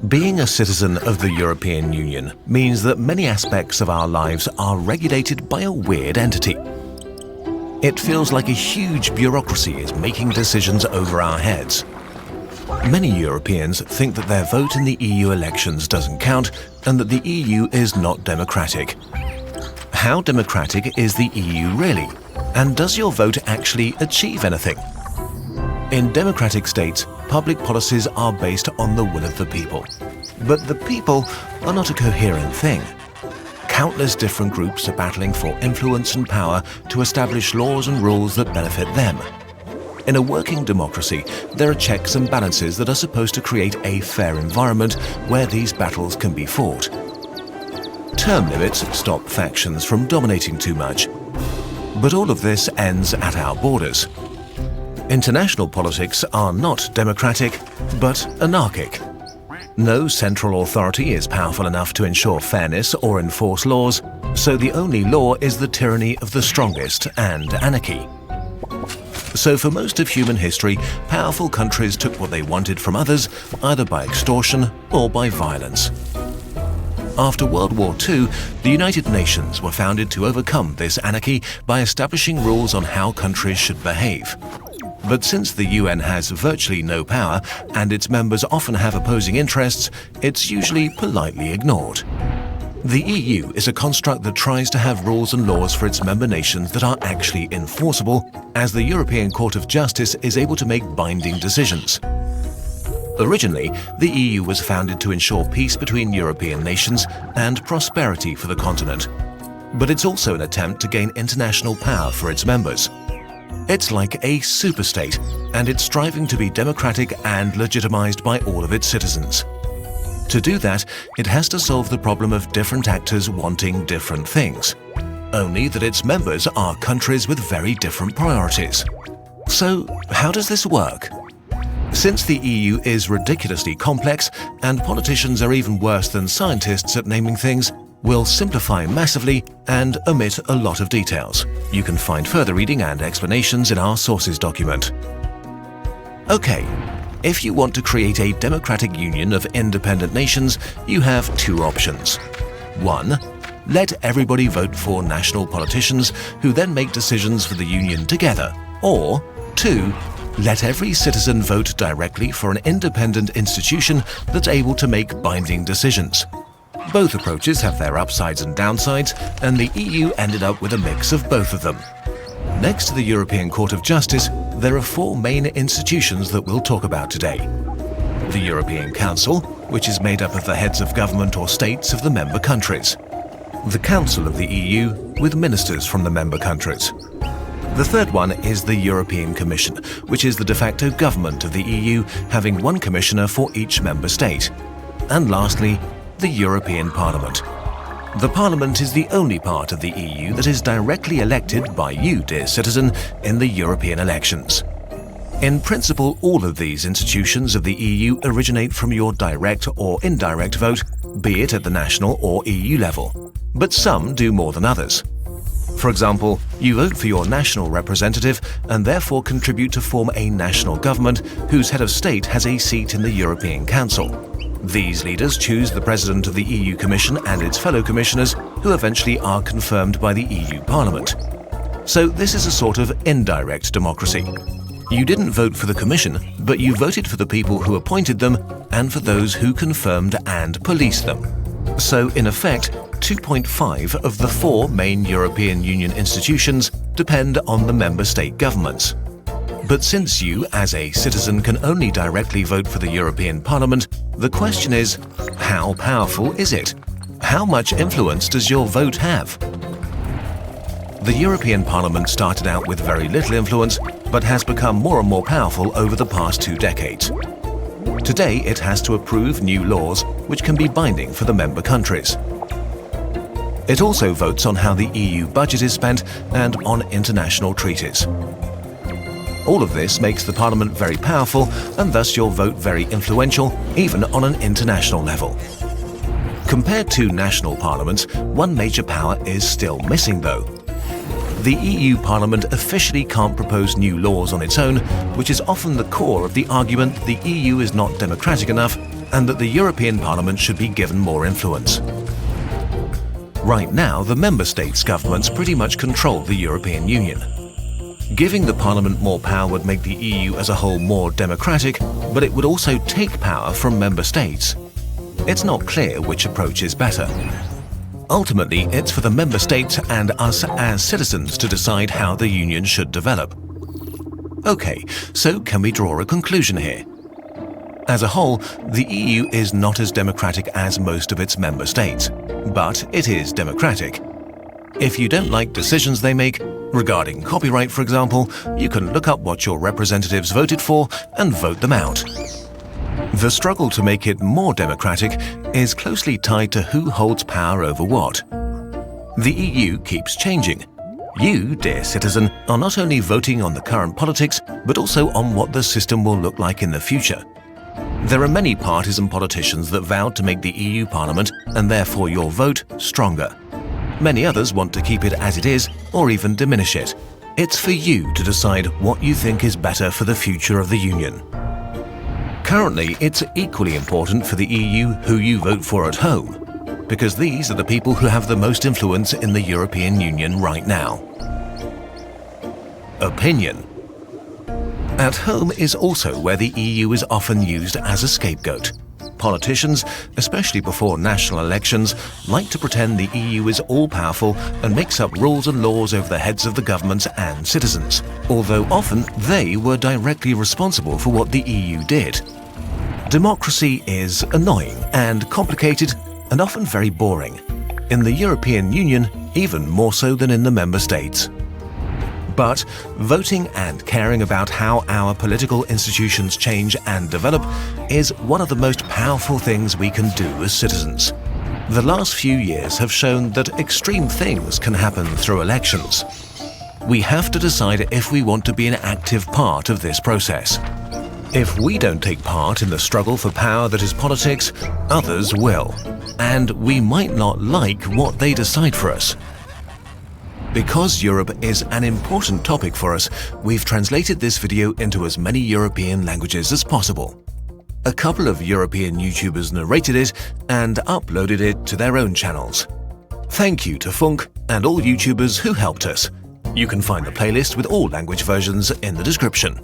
Being a citizen of the European Union means that many aspects of our lives are regulated by a weird entity. It feels like a huge bureaucracy is making decisions over our heads. Many Europeans think that their vote in the EU elections doesn't count and that the EU is not democratic. How democratic is the EU really? And does your vote actually achieve anything? In democratic states, public policies are based on the will of the people. But the people are not a coherent thing. Countless different groups are battling for influence and power to establish laws and rules that benefit them. In a working democracy, there are checks and balances that are supposed to create a fair environment where these battles can be fought. Term limits stop factions from dominating too much. But all of this ends at our borders. International politics are not democratic, but anarchic. No central authority is powerful enough to ensure fairness or enforce laws, so the only law is the tyranny of the strongest and anarchy. So for most of human history, powerful countries took what they wanted from others, either by extortion or by violence. After World War II, the United Nations were founded to overcome this anarchy by establishing rules on how countries should behave. But since the UN has virtually no power and its members often have opposing interests, it's usually politely ignored. The EU is a construct that tries to have rules and laws for its member nations that are actually enforceable, as the European Court of Justice is able to make binding decisions. Originally, the EU was founded to ensure peace between European nations and prosperity for the continent. But it's also an attempt to gain international power for its members. It's like a superstate, and it's striving to be democratic and legitimized by all of its citizens. To do that, it has to solve the problem of different actors wanting different things. Only that its members are countries with very different priorities. So, how does this work? Since the EU is ridiculously complex, and politicians are even worse than scientists at naming things, we'll simplify massively and omit a lot of details. You can find further reading and explanations in our sources document. Okay, if you want to create a democratic union of independent nations, you have two options. 1. Let everybody vote for national politicians who then make decisions for the union together. Or 2. Let every citizen vote directly for an independent institution that's able to make binding decisions. Both approaches have their upsides and downsides, and the EU ended up with a mix of both of them. Next to the European Court of Justice, there are four main institutions that we'll talk about today. The European Council, which is made up of the heads of government or states of the member countries. The Council of the EU, with ministers from the member countries. The third one is the European Commission, which is the de facto government of the EU, having one commissioner for each member state. And lastly, the European Parliament. The Parliament is the only part of the EU that is directly elected by you, dear citizen, in the European elections. In principle, all of these institutions of the EU originate from your direct or indirect vote, be it at the national or EU level. But some do more than others. For example, you vote for your national representative and therefore contribute to form a national government whose head of state has a seat in the European Council. These leaders choose the President of the EU Commission and its fellow commissioners, who eventually are confirmed by the EU Parliament. So this is a sort of indirect democracy. You didn't vote for the Commission, but you voted for the people who appointed them and for those who confirmed and policed them. So in effect, 2.5 of the four main European Union institutions depend on the member state governments. But since you, as a citizen, can only directly vote for the European Parliament, the question is, how powerful is it? How much influence does your vote have? The European Parliament started out with very little influence, but has become more and more powerful over the past 2 decades. Today, it has to approve new laws, which can be binding for the member countries. It also votes on how the EU budget is spent and on international treaties. All of this makes the Parliament very powerful and thus your vote very influential, even on an international level. Compared to national parliaments, one major power is still missing though. the EU Parliament officially can't propose new laws on its own, which is often the core of the argument the EU is not democratic enough and that the European Parliament should be given more influence. Right now, the member states' governments pretty much control the European Union. Giving the Parliament more power would make the EU as a whole more democratic, but it would also take power from member states. It's not clear which approach is better. Ultimately, it's for the member states and us as citizens to decide how the Union should develop. Okay, so can we draw a conclusion here? As a whole, the EU is not as democratic as most of its member states, but it is democratic. If you don't like decisions they make, regarding copyright for example, you can look up what your representatives voted for and vote them out. The struggle to make it more democratic is closely tied to who holds power over what. The EU keeps changing. You, dear citizen, are not only voting on the current politics, but also on what the system will look like in the future. There are many partisan politicians that vowed to make the EU Parliament, and therefore your vote, stronger. Many others want to keep it as it is, or even diminish it. It's for you to decide what you think is better for the future of the Union. Currently, it's equally important for the EU who you vote for at home, because these are the people who have the most influence in the European Union right now. Opinion. At home is also where the EU is often used as a scapegoat. Politicians, especially before national elections, like to pretend the EU is all-powerful and makes up rules and laws over the heads of the governments and citizens, although often they were directly responsible for what the EU did. Democracy is annoying and complicated and often very boring. In the European Union, even more so than in the member states. But voting and caring about how our political institutions change and develop is one of the most powerful things we can do as citizens. The last few years have shown that extreme things can happen through elections. We have to decide if we want to be an active part of this process. If we don't take part in the struggle for power that is politics, others will, and we might not like what they decide for us. Because Europe is an important topic for us, we've translated this video into as many European languages as possible. A couple of European YouTubers narrated it and uploaded it to their own channels. Thank you to Funk and all YouTubers who helped us. You can find the playlist with all language versions in the description.